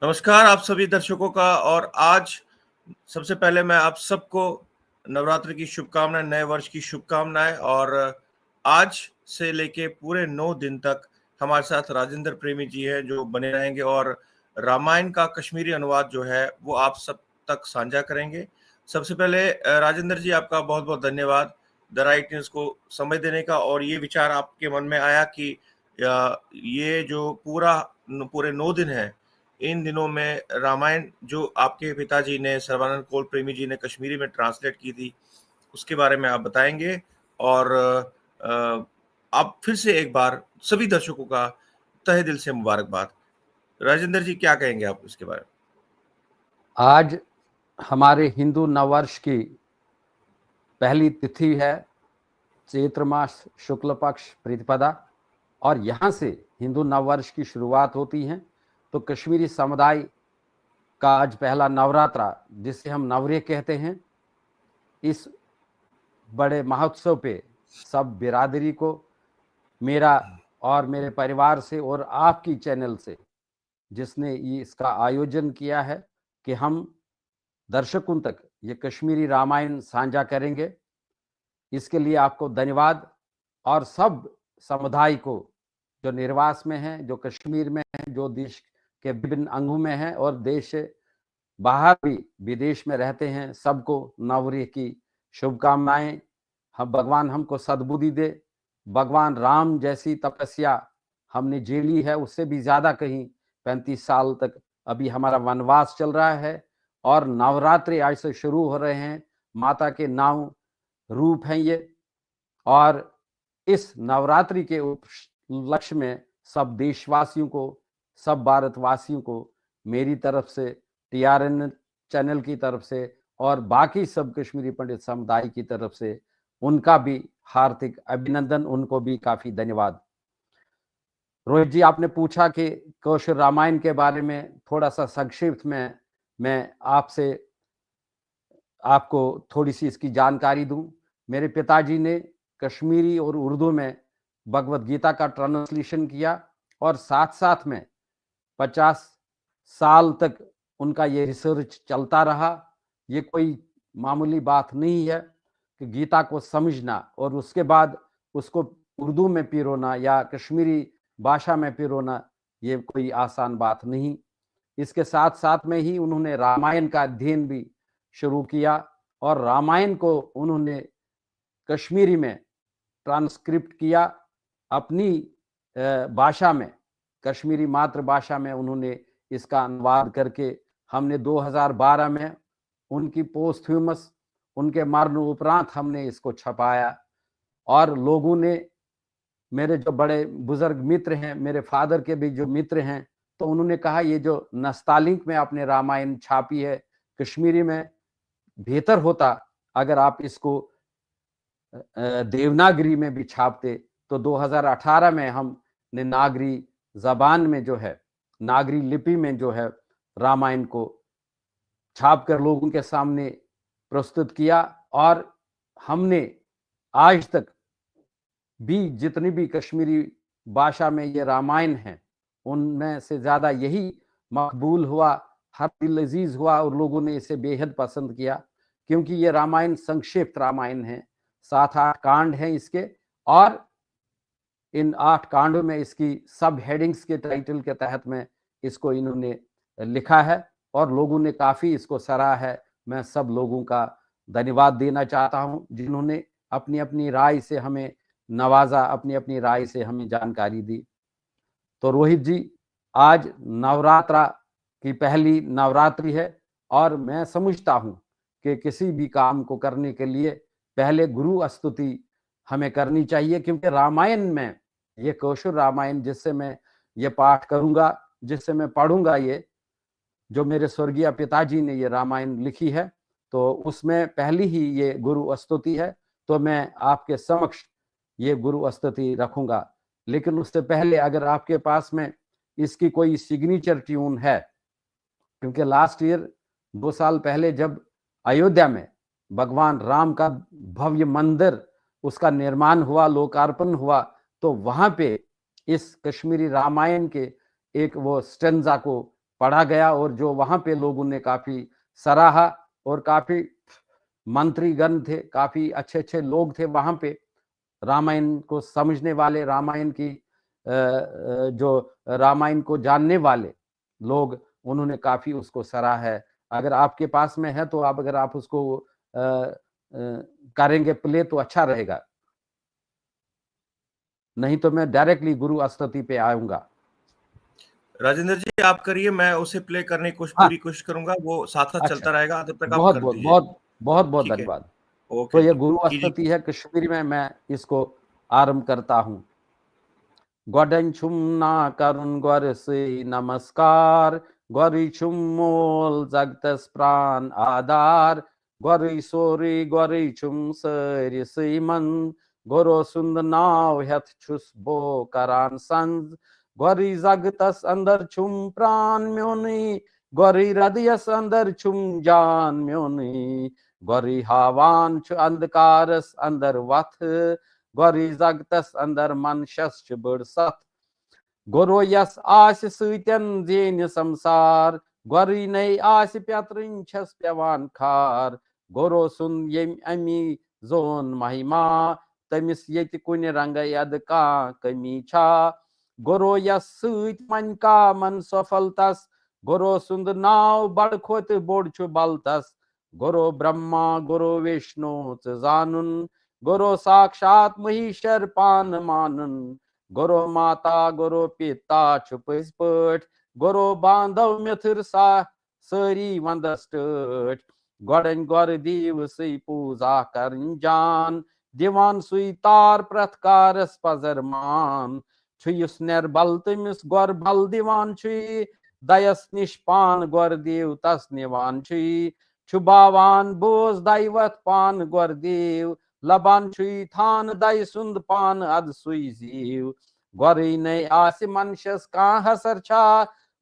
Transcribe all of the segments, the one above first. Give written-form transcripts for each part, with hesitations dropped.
नमस्कार आप सभी दर्शकों का। और आज सबसे पहले मैं आप सबको नवरात्र की शुभकामनाएं, नए वर्ष की शुभकामनाएं। और आज से लेके पूरे 9 दिन तक हमारे साथ राजेंद्र प्रेमी जी हैं जो बने रहेंगे और रामायण का कश्मीरी अनुवाद जो है वो आप सब तक साझा करेंगे। सबसे पहले राजेंद्र जी, आपका बहुत बहुत धन्यवाद द राइट न्यूज़ को समय देने का। और ये विचार आपके मन में आया कि ये जो पूरे 9 दिन है, इन दिनों में रामायण जो आपके पिताजी ने, सर्बानंद कौल प्रेमी जी ने कश्मीरी में ट्रांसलेट की थी, उसके बारे में आप बताएंगे। और आप फिर से एक बार सभी दर्शकों का तहे दिल से मुबारकबाद। राजेंद्र जी, क्या कहेंगे आप इसके बारे में? आज हमारे हिंदू नववर्ष की पहली तिथि है, चैत्र मास शुक्ल पक्ष प्रतिपदा, और यहाँ से हिंदू नववर्ष की शुरुआत होती है। तो कश्मीरी समुदाय का आज पहला नवरात्रा, जिसे हम नवरे कहते हैं, इस बड़े महोत्सव पे सब बिरादरी को मेरा और मेरे परिवार से और आपकी चैनल से, जिसने ये इसका आयोजन किया है, कि हम दर्शकों तक ये कश्मीरी रामायण साझा करेंगे। इसके लिए आपको धन्यवाद। और सब समुदाय को जो निर्वास में हैं, जो कश्मीर में हैं, जो देश के विभिन्न अंगों में हैं और देश से बाहर भी विदेश में रहते हैं, सबको नवरेह की शुभकामनाएं। हम भगवान हमको सद्बुद्धि दे। भगवान राम जैसी तपस्या हमने झेली है, उससे भी ज्यादा कहीं 35 साल तक अभी हमारा वनवास चल रहा है। और नवरात्रि आज से शुरू हो रहे हैं। माता के 9 रूप हैं ये। और इस नवरात्रि के उपलक्ष्य में सब देशवासियों को, सब भारतवासियों को मेरी तरफ से, TRN चैनल की तरफ से और बाकी सब कश्मीरी पंडित समुदाय की तरफ से उनका भी हार्दिक अभिनंदन, उनको भी काफी धन्यवाद। रोहित जी, आपने पूछा कि कौशल रामायण के बारे में थोड़ा सा संक्षिप्त में मैं आपको थोड़ी सी इसकी जानकारी दूं। मेरे पिताजी ने कश्मीरी और उर्दू में भगवत गीता का ट्रांसलेशन किया और साथ साथ में 50 साल तक उनका ये रिसर्च चलता रहा। ये कोई मामूली बात नहीं है कि गीता को समझना और उसके बाद उसको उर्दू में पिरोना या कश्मीरी भाषा में पिरोना, ये कोई आसान बात नहीं। इसके साथ साथ में ही उन्होंने रामायण का अध्ययन भी शुरू किया और रामायण को उन्होंने कश्मीरी में ट्रांसक्रिप्ट किया अपनी भाषा में, कश्मीरी मातृभाषा में उन्होंने इसका अनुवाद करके हमने 2012 में उनकी पोस्ट्ह्यूमस, उनके मरण उपरांत हमने इसको छपाया। और लोगों ने, मेरे जो बड़े बुजुर्ग मित्र हैं, मेरे फादर के भी जो मित्र हैं, तो उन्होंने कहा ये जो नस्तालिंक में आपने रामायण छापी है कश्मीरी में, बेहतर होता अगर आप इसको देवनागरी में भी छापते। तो 2018 में हमने नागरी जबान में जो है, नागरी लिपि में जो है, रामायण को छापकर लोगों के सामने प्रस्तुत किया। और हमने आज तक भी जितनी भी कश्मीरी भाषा में ये रामायण है, उनमें से ज्यादा यही मकबूल हुआ, हर दिल अजीज हुआ और लोगों ने इसे बेहद पसंद किया। क्योंकि ये रामायण संक्षिप्त रामायण है, 7-8 कांड हैं इसके, और इन 8 कांडों में इसकी सब हेडिंग्स के टाइटल के तहत में इसको इन्होंने लिखा है और लोगों ने काफी इसको सराहा है। मैं सब लोगों का धन्यवाद देना चाहता हूं जिन्होंने अपनी अपनी राय से हमें नवाजा, अपनी अपनी राय से हमें जानकारी दी। तो रोहित जी, आज नवरात्रा की पहली नवरात्रि है और मैं समझता हूं कि किसी भी काम को करने के लिए पहले गुरु स्तुति हमें करनी चाहिए। क्योंकि रामायण में, ये कौशल रामायण जिससे मैं ये पाठ करूंगा, जिससे मैं पढ़ूंगा, ये जो मेरे स्वर्गीय पिताजी ने ये रामायण लिखी है, तो उसमें पहली ही ये गुरु स्तुति है। तो मैं आपके समक्ष ये गुरु स्तुति रखूंगा। लेकिन उससे पहले अगर आपके पास में इसकी कोई सिग्नेचर ट्यून है, क्योंकि लास्ट ईयर 2 साल पहले जब अयोध्या में भगवान राम का भव्य मंदिर, उसका निर्माण हुआ, लोकार्पण हुआ, तो वहां पे इस कश्मीरी रामायण के एक वो स्टेंजा को पढ़ा गया और जो वहां पे लोगों ने काफी सराहा, और काफी मंत्रीगण थे, काफी अच्छे अच्छे लोग थे वहां पे, रामायण को समझने वाले, रामायण की जो रामायण को जानने वाले लोग, उन्होंने काफी उसको सराहा है। अगर आपके पास में है तो अगर आप उसको करेंगे प्ले तो अच्छा रहेगा, नहीं तो मैं डायरेक्टली गुरु स्तुति पे आऊंगा। राजेंद्र जी आप करिए, मैं उसे प्ले करने की हाँ, पूरी कोशिश करूंगा, वो साथ साथ अच्छा, चलता रहेगा, तब तक आप बहुत कर बहुत दीजिए। बहुत बहुत बहुत ठीक है, धन्यवाद। तो ओके ये जी, गुरु कीजिए। स्तुति है, कश्मीरी में मैं इसको आरंभ करता हूँ। गोडन छुम ना करुण गोर से नमस्कार, गोरी छुम मोल जगतस प्राण आधार, गोरी सोरी गोरी छुम सरी सीमन, गोरो सुंद नाव हेथ छुस बो करान संज, गोरी जगतस अंदर छुम प्राण म्योनी, गोरी हृदयस अंदर छुम जान म्योनी, गोरी हावान छु अंधकारस अंदर वथ, गोरी जगतस अंदर मन शस बड़ सत, गोरो यस आस सतन जेन संसार, गोरी नई आस प्यतरन छस पेवान खार, गोरो सुन यम अमी जोन महिमा, तमिस यत कुन रंग यद का कमी छा, गोरो यस सत मन का मन सफल तस, गोरो सुंद नाव बड़ खोत बोड़ छु बल तस, गोरो ब्रह्मा गोरो विष्णु जानन, गोरो साक्षात महेश्वर पान मानन, गोरो माता गोरो पिता छुपस पट, गोरो बांधव मिथुर सा सरी वंदस टट, गोड़न गोर दीव सई पूजा करन जान, दिवान सुई तार प्रथकारस पजर मान, छुयुस निर्बल तमिस गोर बल दिवान छुई, दयस निष्पान गोर देव तस निवान छुई, छुबावान बोज दैवत पान गोर देव, लबान छुई थान दय सुंद पान अद सुई जीव, गोरी नई आस मनुष्यस का हसर छा,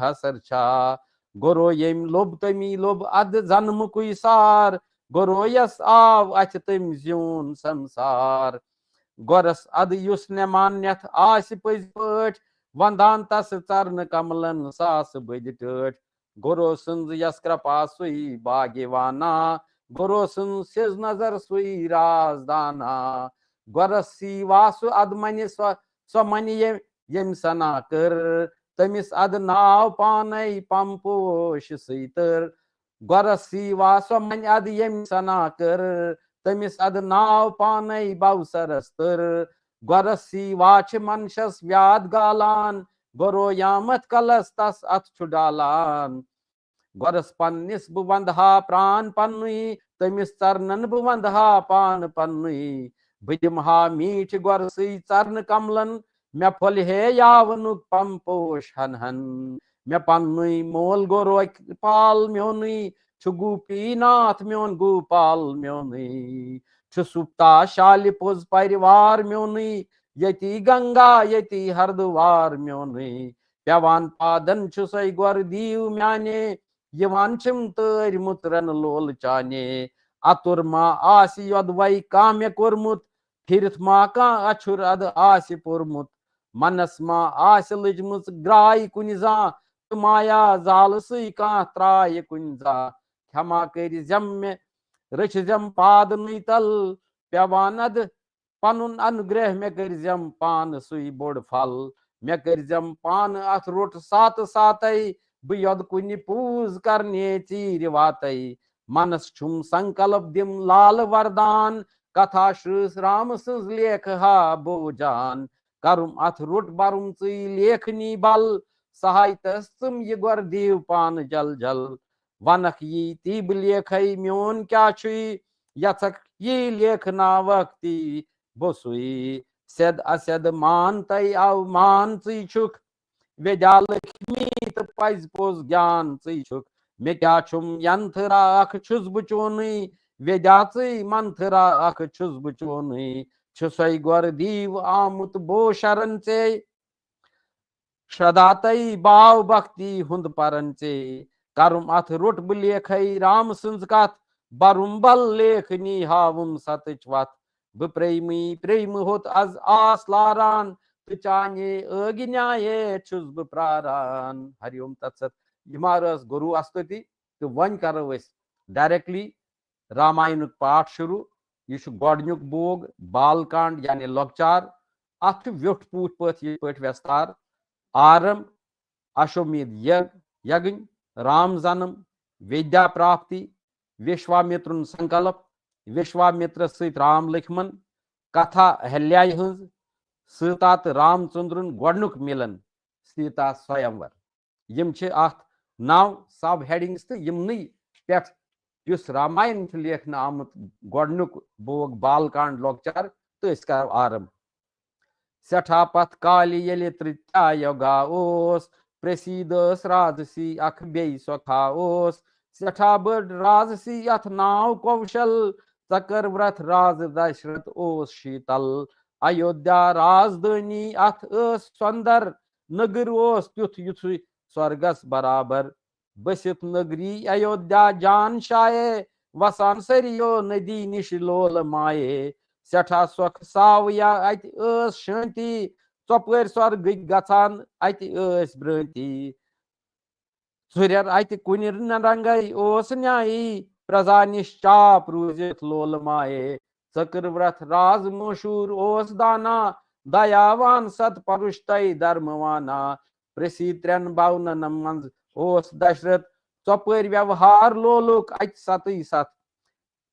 हसर छा, गोरो यम लोब तमी लोब अद जन्मकुई सार, गोरो यस आव अथ तम ज्यून संसार, गोरस अद युस ने मान्यथ आस पज पट, वंदान तस चरण कमलन सास बद टट, गोरो सुंद यस कृपा सुई बागेवाना, गोरो सुन सिज नजर सुई राजदाना, गोरस सी वासु अद मन स्व मन यम सना कर, तमिस अद नाव पानई पंपोश सैतर, गोरस सी वासु मन अद यम सना कर, तमिस अद नाव पानई बवसरस तर, गोरस सी वाच मनशस व्याद गालान, गोरो यामत कलस तस अथ छु डालान, गोरस पन्निस बु वंदहा प्राण पन्नुई, तमिस चरणन बु वंदहा पान पन्नुई, बिदमहा मीठ गोरसी चरण कमलन, मे फल हे यावनुक पंपोश हन हन, मे पन्नुई मोल गोरो पाल म्योनुई, छु गोपीनाथ म्योन गोपाल म्योनुई, छु सुप्ता शालि पोज परिवार म्योनुई, यति गंगा यति हरद्वार म्योनुई, पेवान पादन छु सै गोर दीव म्याने, यवान छिम तर मुत्रन लोल चाने, अतुर मा आस यद वै काम्य कोरमुत, फिरथ मा का अछुर अद आस पोरमुत, मनस मा आस लजमुच ग्राय कुनिजा, माया जाल सई का त्राय कुंजा, क्षमा कर जम रचजम पाद नीतल, पेवान अद पनुन अनुग्रह मे करजम पान सुई बोड़ फल, मे करजम पान अथ रोट सात सातई, बद कुन पूज करने चीर वातई, मनस छुम संकल्प दिम लाल वरदान, कथा श्रुस राम सज लेख हा बो जान, करुम अथ रुट बरुम चुई लेखनी बल, सहायतस तुम ये गोर देव पान जल जल, वनक ये तीब लेख म्योन क्या छुई, यथक ये लेख नावक्ति बोसुई, सेद असेद मान तय अवमान चुई छुक, वेदा लक्ष्मी तो पज पोज ज्ञान चुई छुक, मे क्या छुम यंथरा अख छुस बचोनुई, वेदा चुई मंथरा अख छुस बचोनुई, छुसई गोर दीव आमुत बो शरण चे, श्रदातई बाव भक्ति हुंद परंचे, करुम अथ रुट लेख राम सुंज कथ, बरुम बल लेखनी हावुम सतच वथ, प्रेमी प्रेम होत अज आस लारान, चाने अगिन्याये छुस बह प्रारान। हरिओम तत्सत। यमार गुरु अस्तुति तो वन करो डायरेक्टली रामायण पाठ शुरू। यह गोडनुक बोग बालकांड यानी लॉकचार अत व्युठ पूट पट व्यस्तार आरंभ अश्वमेध यज्ञ राम जन्म विद्या प्राप्ति विश्वामित्र संकल्प विश्वामित्र सहित राम लक्ष्मण कथा अहल्याय हज सीता तो रामचंद्रन गोडनुक मिलन सीता स्वयंवर यम अत 9 सब हेडिंग्स तो यमन पे युस रामायण लेखन आमुत गोडनुक बोग बालकांड लॉकचार तो अस करो आरंभ। सठा पथ काली ये त्रित्या योगा ओस प्रसीदस राजसी अख बे सोखा ओस सठा बड़ राजसी अथ नाव कौशल चकर व्रत राज दशरथ ओस शीतल अयोध्या राजधानी अथ सुंदर नगर ओस त्युथ युथ स्वर्गस बराबर बसित नगरी अयोध्या जान शाये वसान सरियो नदी निश लोल माये सठा सोख सावया अत शांति चौपर स्वर्ग गचान अत भ्रांति सुरर अत कुन रंगई ओस न्यायी प्रजा निश्चाप रूजित लोल माये चक्र व्रत राज मशूर ओस दाना दयावान सत परुष तय धर्मवाना प्रसिद्ध 3 बावनन मंज ओस दशरथ चौपर व्यवहार लोलुक अत सतई सत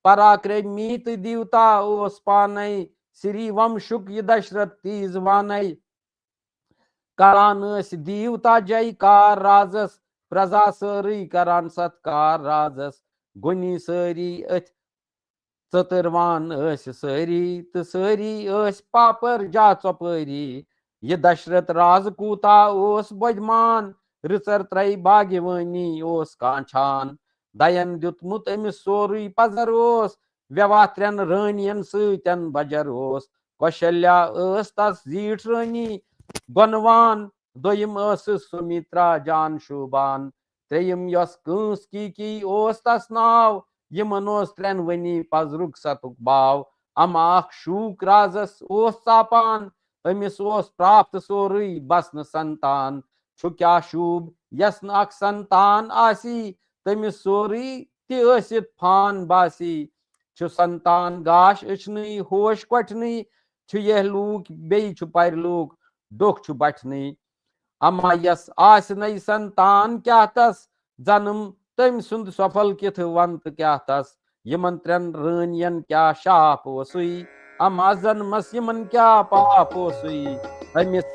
पराक्रमी तो दीवता ओस पानई श्री वंशुक यह दशरथ तीज वानई करान दीवता जयकार राजस प्रजा सारी करान सत्कार राजस गुनी सारी अथ चतुर्वान सारी तो सारी पापर जा चौपरी यह दशरथ राज कूता ओस बजमान रिचर त्रय बागवानी ओस कांछान दयन दुतमुत अमिस सोरुई पजर ओस व्यवहार 3 रानियन सतन बजर ओस कौशल्या तस जीठ रानी गुणवान दोयम सुमित्रा जान शोभान त्रेयम यस कंस की ओस तस नाव यमन ओस 3 वनी पजरुक सतुक बाव अमा शूक राजस ओस चापान अमिस ओस प्राप्त सोरुई बसन संतान छु क्या शूब यस न अख संतान आसी तमिस सोरी तित फान बासी छु संतान गाश अचनी होश क्वटनी छु यह लूक बे छु पर लूक दुख छु बटनी अमा यस आस नई संतान क्या तस जन्म तम सुंद सफल किथ वंत क्या तस यमन 3 रानियन क्या शाप ओसुई अमा जन्मस यमन क्या पाप ओसुई अमिस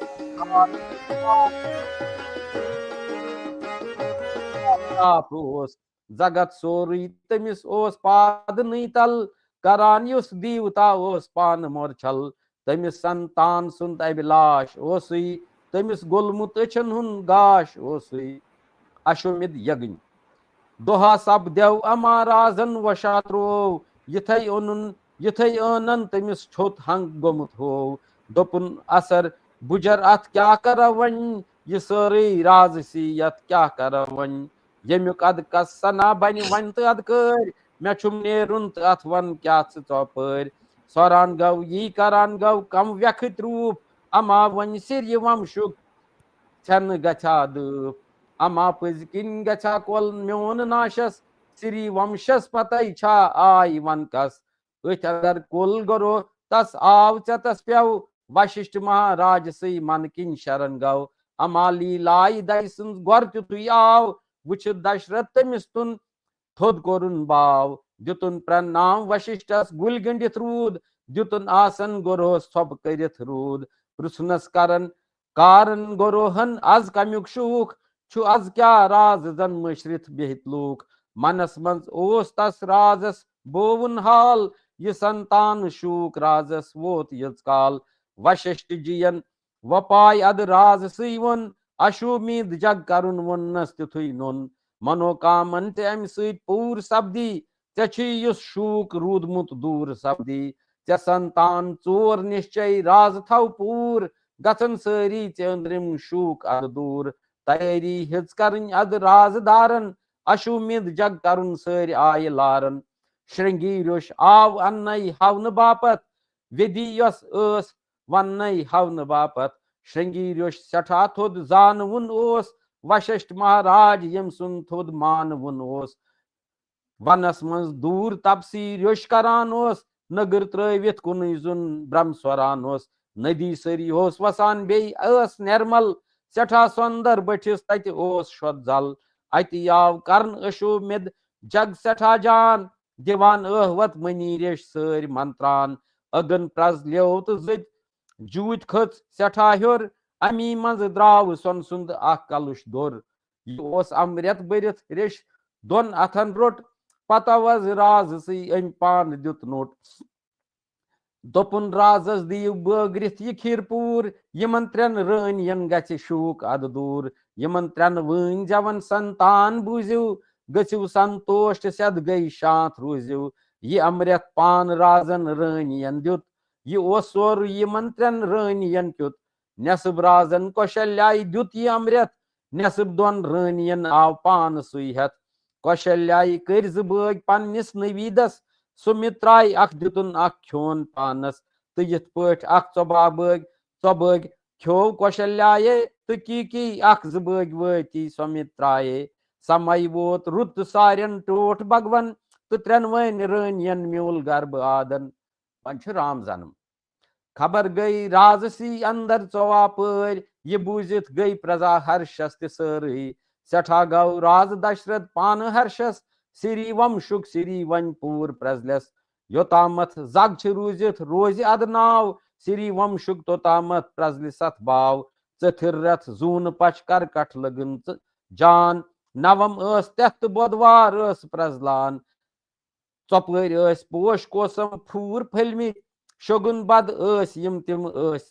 ओस जगत सोरी तमिस ओस पाद तल करान युस दीवता ओस पान मोरछल तमिस संतान सुंद अभिलाष ओसुई तमिस गोलमुत अछन हुन गाश ओसुई अश्वमेध यज्ञ दोहा सब देव अमा राजन वशात्रो यथै ओनुन यथै अनन तमिस छोत हंग गोमुत हो दोपुन असर बुजर अथ क्या कर वन यह सारी राजसी यथ क्या कर वन यमुक अद कस सना बन वन तो अद कर मे छुम नेरुन तो अथ वन क्या चौपर स्वरान गौ यी करान गौ कम व्यखित रूप अमा वन सिर वंशुक छन गछा दूप अमा पज किन गछा कोल म्योन नाशस श्री वंशस पतई छा आय वन कस अथ अगर कुल गरो तस आव चतस प्यव वशिष्ठ महाराज सई मन किन शरण गौ अमा लीलाई दय सुन गोर तुई आव वुछ दशरथ तमिस तुन थोद कोरुन बाव दितुन प्रणाम वशिष्ठस गुल गंडित रूद दितुन आसन गोरोस सब करित रूद पृथ्नस करन कारण गोरोहन आज कम्युक शूख छु आज क्या राज जन्म श्रित बिहित लूक मनस मंज ओस तस राजस बोवन हाल ये संतान शूक राजस वोत यजकाल वशिष्ठ जियन वपाय अद राज सीवन अश्वमेध जग करुन वनस तिथुई नुन मनोकामन ते अम सहित पूर सब्दी चे शूक रूदमुत दूर सब्दी चे संतान चोर निश्चय राज थव पूर गचन सारी चे अंद्रिम शूक अद दूर तैयारी हिज करन अद राजदारन अश्वमेध जग करुन सारी आय लारन श्रृंगी रोश आव अन्नई हवन बापत विधि यस वन हवन बापत श्रृंगी रोश सठा थोद जान वुन ओस वशिष्ठ महाराज यम सुन थोद मान वुन ओस वनस मज दूर तपसी रोश करान ओस नगर त्रवित कुन जुन ब्रह्म स्वरान ओस नदी सरी होस वसान बे निर्मल सठा सुंदर बठिस तत ओस शोद जल अति आव कर्न अशोमेद जग सठा जान दिवान वत मनी रेश सर मंत्रान अगन प्रजल्यो तो जद जूत खच सठा हर अमी मज द्राव सोन सुंद कलुश दोर यह अमृत बरित रेश दोन अथन रोट पता वज राज सी अम पान दुत नोट दोपुन राजस दिव बगरित यह खीरपूर यमन त्रेन रनियन गि शूक अद दूर यमन त्रेन वन जवन संतान बूझिव गु संतोष सद गई शांत रूजिव यह अमृत पान राजन रनियन दुत यह सोर यमन त्रेन रनियन क्युत नेसब राजन कौशल्याय दुत यह अमृत नेसब दोन रनियन आव पान सुई हेत कौशल्याय कर्ज बग पन्निस नवीदस सुमित्राय अख दितुन अख खोन पानस तो यथ पठ अख चोबा बग खो कौशल्याय तो की अख जबग वती सुमित्राय समय वोत रुत सारन टोट भगवन तो त्रेन वन रनियन म्यूल गर्भ आदन वन राम जन्म खबर गई राजसी अंदर चौवापर ये बूझित गई प्रजा हर्षस तरी सठा गौ राज दशरथ पान हर्षस सिरी वंशुक सिरी वनपूर प्रजलस योतामथ जग रूजित रोज अद नाव सिरी वंशुक तोतामथ प्रजल सत भाव चथिर रथ जून पच कर कठ लगन जान नवम तेथ बुधवार प्रजलान चौपर पोश कोसम फूर फलमित शोगुन बद यम तिम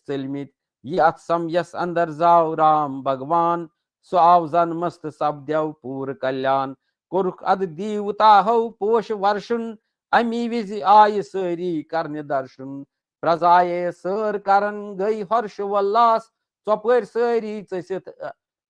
चलमित यह अथ समयस अंदर जाव राम भगवान सो आव जन मस्त सपद्यव पूर कल्याण कोरुख अद दीवता हो पोश वर्षुन अमी विज आय सरी करने दर्शन प्रजाए सर करन गई हर्ष वल्लास चौपर सरी चसित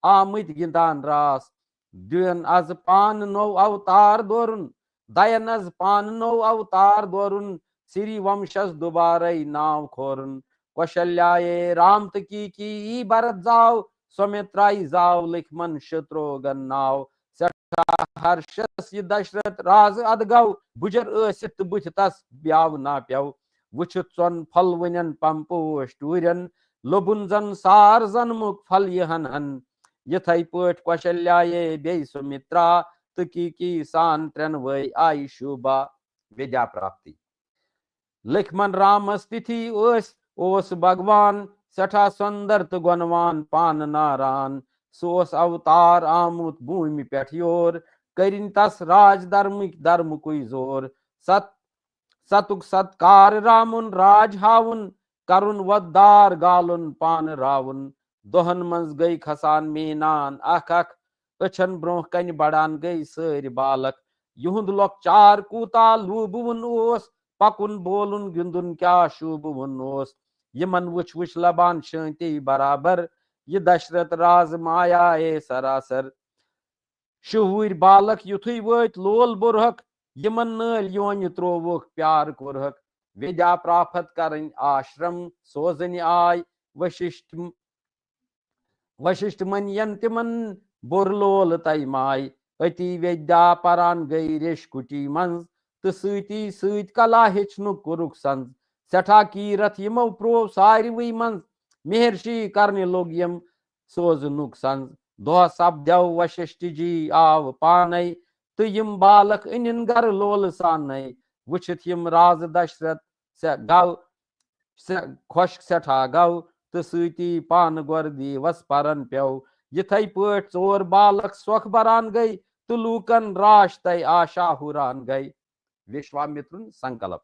आमत गिंदान रास दिन आज पान नो अवतार दोरुन दयन अज पान नो अवतार दोरुन सिरी वंशस दोबारे नाव खोरन कौशल्याय राम की भरत जाव सुमित्राय जाव लिखमन शत्रुघ्न नाव हर्षस यह दशरथ राज अद गौ बुजर तो बुथ तस ब्याव ना प्यव वुचित चौन फल वनन पम्पोश टूरन लोबुन जन सार जन्मुक फल यहन हन यथै पठ कौशल्याय बे सुमित्रा तो की सान त्रेन वै आई शोभा विद्या प्राप्ति लिखमन रामस तिथि ओस भगवान सठा सुंदर तो गुणवान पान नारान सोस अवतार आमुत भूमि पेठ योर करिन तस राज धर्म कुई जोर सतुक सत्कार रामुन राज हावुन करुन वदार गालुन पान रावुन दोहन मंज गई खसान मीनान अख अछन ब्रोह कन बड़ान गई सर बालक युहुंद लॉकचार कूता लूबुन ओस पकुन बोलुन गिंदुन क्या शूबुन ओस यमन वुच लबान शांति बराबर यह दशरथ राज माया सरासर शुहूर बालक युथुई वत लोल बुरहक यमन नल योन त्रोवुक प्यार कुरहक विद्या प्राप्त करन आश्रम सोजन आय वशिष्ठ मनयन तिमन बुरलोल तय माय अति विद्या परान गई रेश कुटी मंज तो सती सत कला हेचनु कुरुक संज सठा कीरत यमो प्रो सारवई मंज मेहर्षि करने लोग यम सोजनुक संज दोह सपद्यव वशिष्ठ जी आव पानय तो यम बालक अनिन गर लोल सानय वुचित यम राज दशरथ गौ खुश सठा गौ तो सती पान गर्दी वस परन प्यव यथै पठ चोर बालक सोख बरान गई तो लूकन राश तय आशा हुरान गई विश्वामित्र संकल्प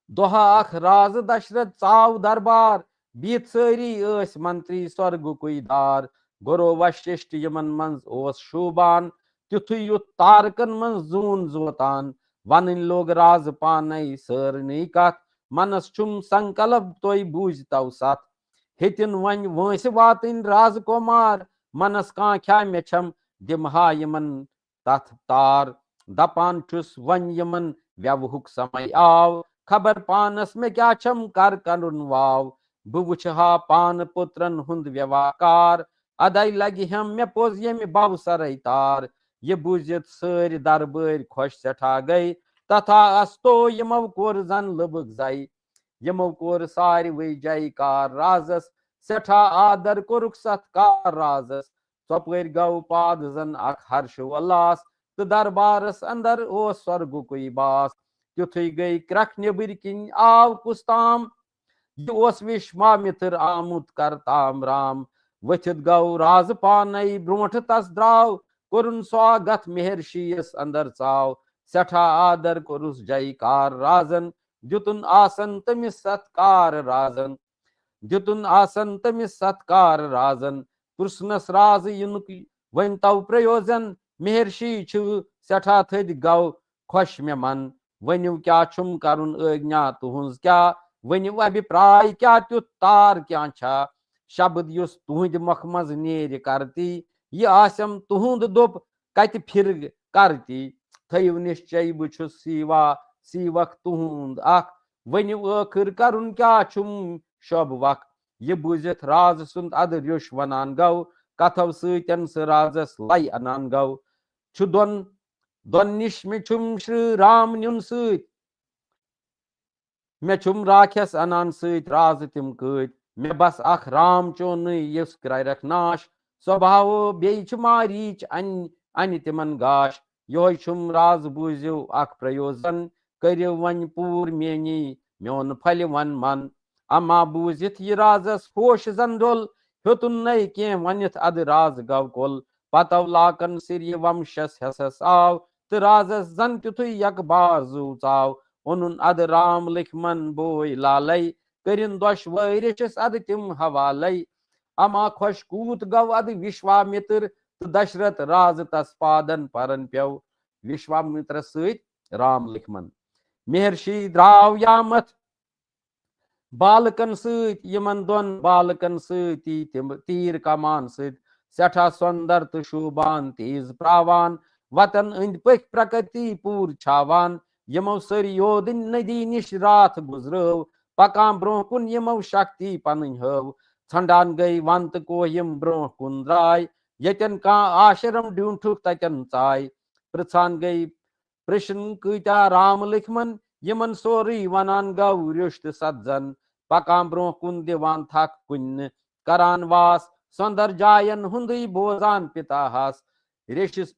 दोहा अख राज दशरथ चाव दरबार बीत सरी मंत्री स्वर्ग कुई दार गुरु वशिष्ठ यमन मंज ओस शोभान तिथु युत तारकन मंज जून जोतान वन लोग राज पानय सरनी कथ मनस छुम संकल्प तोय बूझ तव सत हेतिन वन वंस वातिन राजकुमार मनस कांख्या मे छम दिमहा यमन तथ तार दपान छुस वन यमन व्यवहुक समय आव खबर पानस में क्या छम कर करुन वाव बह वुछ हा पान पुत्रन हुंद व्यवहार अदै लगे हम मे पोज यमि बव सरै तार ये बूझित सारी दरबार खुश सठा गई तथा अस्तो यमो कोर जन लबक जाई यमो कोर सारी जयकार राजस सठा आदर कोरुक सत्कार राजस सपर गौ पाद जन अख हर्ष उल्लास तो दरबारस अंदर ओ स्वर्गुकुई बास युथुई गई क्रख नेबर किन आव कुस्ताम ये ओस विश्वामित्र आमुत करताम राम वथित गौ राज पानई ब्रोठ तस द्राव कोरुन स्वागत मेहर्षियस अंदर चाव सठा आदर कोरुस जयकार राजन जुतुन आसन तमिस सत्कार राजन जुतुन आसन तमिस सत्कार राजन कृष्णस राज युनुक वन तव प्रयोजन मेहर्षि छु सठा थद गौ खुश मे मन वनु क्या छुम करुन आज्ञा तुहुंज क्या वनु अभिप्राय क्या तुत तार क्या छा शब्द युस तुहद मुख मज नेर करती यह आसम तुहुंद दोप कत फिर करती थयु निश्चय बुछुस सीवा सीवक तुहुंद अख वनु आखिर करुन क्या छुम शब वक यह बुझित राज सुंद अद रुश वनान गौ कथव सतन स राजस लाई अनान गौ छु दोन निश मे छुम श्री राम नुन सत मे छुम राखस अनान सत राज तिम कत मे बस अख राम चोन यस क्रख नाश स्वभाव बे मारीच अन तिमन गाश योय छुम राज बूझो अख प्रयोजन करियो वन पूर मेनी म्योन फल वन मन अमा बूझित यह राजस होश जन डोल हेतुन नई के वनित अद राज गव कोल पतव लाकन सिर वंशस हसस आव तो राजस जन तिथु यक बाजू चाव ओनुन अद राम लिखमन बोय लालय करिन दोश वरिशस अद तिम हवालय अमा खुश कूत गव अद विश्वामित्र तो दशरथ राज तस पादन परन प्यव विश्वामित्र सत राम लिखमन मेहर्षि द्राव यामथ बालकन सत यमन दोन बालकन सती तीर कमान सत सठा सुंदर तो शोभान तेज प्रावान वतन अंद पख प्रकृति पूर छावान यमो सर योदिन नदी निश रात गुजरव पकान ब्रोह कुन यमो शक्ति पन हव छंडान गई वंत को यम ब्रोह कुन द्राय यतन का आश्रम ढूंढुक ततन चाय प्रछान गई प्रश्न कता राम लिखमन यमन सोरी वनान गौ रिश्त सज्जन पकान ब्रोह कुन दिवान थक कुन करान वास सुंदर जायन हुंदई बोजान पिता हास ऋषिस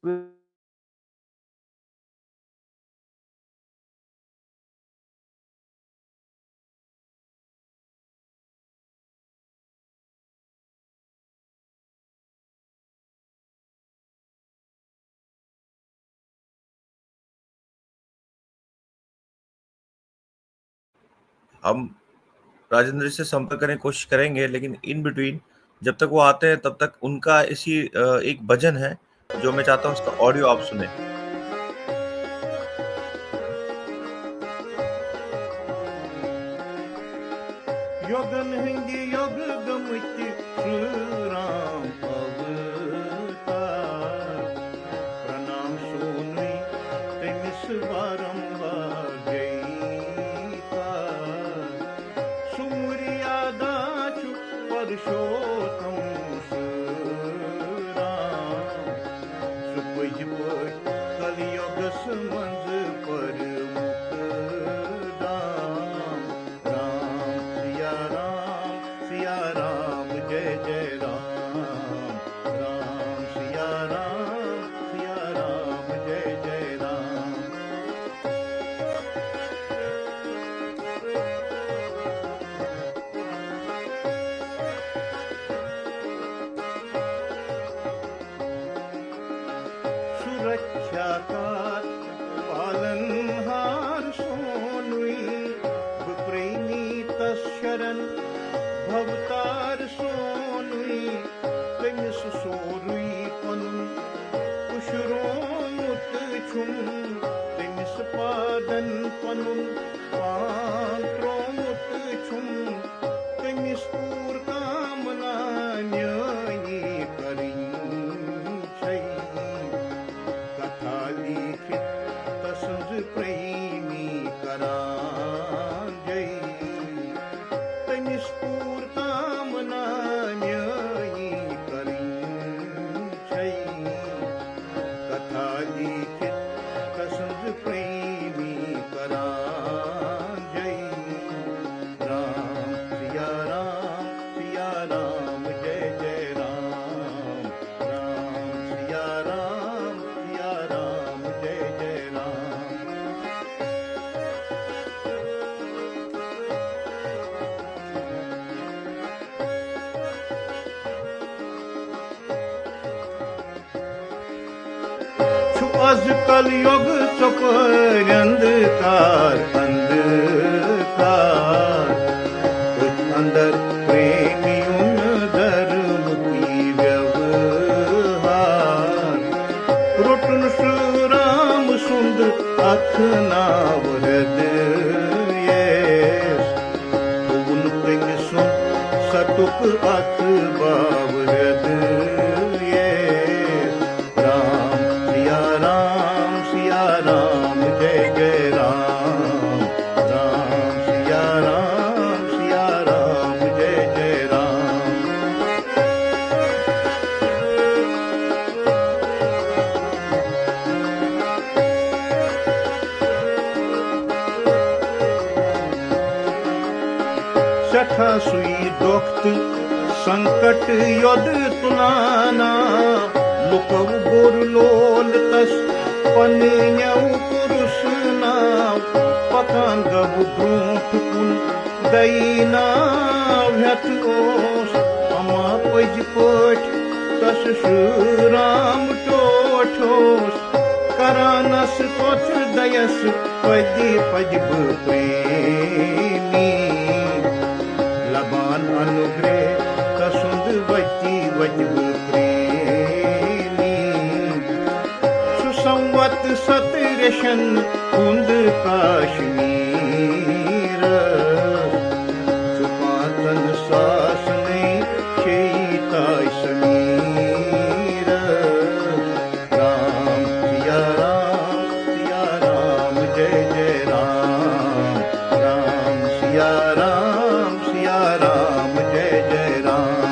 हम राजेंद्र से संपर्क करने की कोशिश करेंगे, लेकिन इन बिटवीन जब तक वो आते हैं तब तक उनका इसी एक भजन है जो मैं चाहता हूँ उसका ऑडियो आप सुने। योगन हिंदी योग गमति श्री राम अवतार प्रणाम सोनुई तेमिस बारंबार जयकार सुमुरिया दाचु परशोत्तम राम सुपज पज कलियोग समझ पर सुरक्षाकार पालनहार सोनुई प्रेमी तशरण भवतार सोनुई तमिस सोरुई पन कुशरोमुत छुम तमिस पादन पनुन पांत्रोमुत छुम तमिस पूर कामना न्यायी करिं प्रेमी करान जय तमिस पूर आज कल युग चपर अंधकार कुछ अंदर प्रेमियों धर्म की व्यवहार रोटन राम सुंद अखना सतुक अख बावरद राम सिया राम जय जय राम सिया राम जय जय राम सठा सुई दोख्त संकट योद तुलाना लुकव गोर लोल तस पन्यव पुरुष नाव पकान गव ब्रोंठ कुन दैना व्यथ ओस अमा पज पट तस राम टोठोस करानस कोथ दयस पदी पजब प्रेमी लबान अनुग्रह कसुंद वची वजब प्रेमी सुसंवत सतरशन कुंद काश्मीर सुपातन सासने शेताय समीर राम सिया राम जय जय राम सिया राम जय जय राम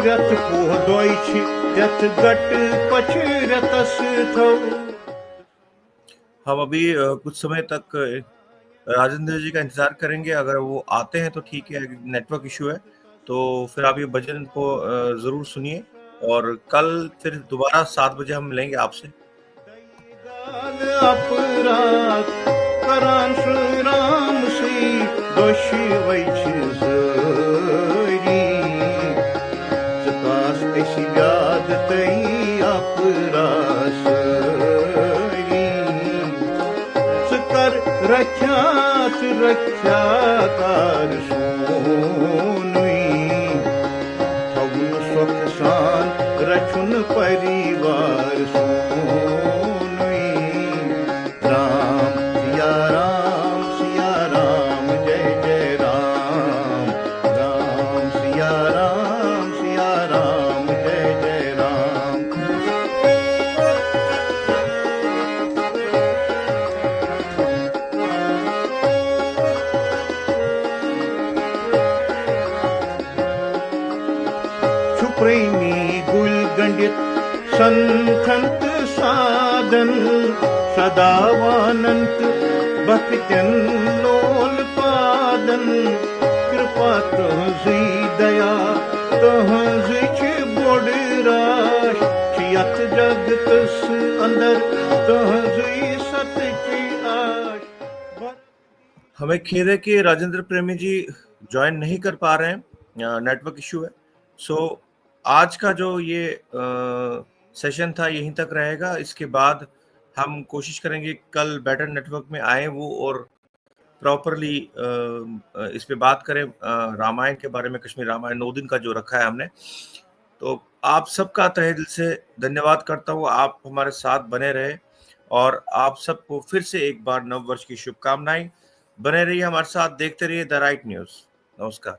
रथ पोह दोइछ यथ गट पछ रतस थो। हम अभी कुछ समय तक राजेंद्र जी का इंतजार करेंगे। अगर वो आते हैं तो ठीक है, नेटवर्क इशू है तो फिर आप ये भजन को जरूर सुनिए और कल फिर दोबारा 7 बजे हम मिलेंगे आपसे। अपराध करान श्री राम सी दोषी वैछ सकास ऐसी याद तई अपरास कर रक्षाकार सुखसान रचुन परिवार सोनुई राम सिया राम जय जय राम सिया राम जय जय राम प्रेमी गुल गंडित संथंत साधन सदावानंत भक्तन लोल पादन कृपा तुझी दया तुझी बोड़ राश छियत जगतस अंदर तुझी सतची आश। हमें खेद है कि राजेंद्र प्रेमी जी ज्वाइन नहीं कर पा रहे हैं, नेटवर्क इशू है। सो आज का जो ये सेशन था यहीं तक रहेगा। इसके बाद हम कोशिश करेंगे कल बेटर नेटवर्क में आए वो और प्रॉपरली इस पे बात करें रामायण के बारे में, कश्मीर रामायण 9 दिन का जो रखा है हमने। तो आप सबका तहे दिल से धन्यवाद करता हूँ, आप हमारे साथ बने रहे और आप सबको फिर से एक बार नव वर्ष की शुभकामनाएं। बने रहिए हमारे साथ, देखते रहिए द राइट न्यूज़। नमस्कार।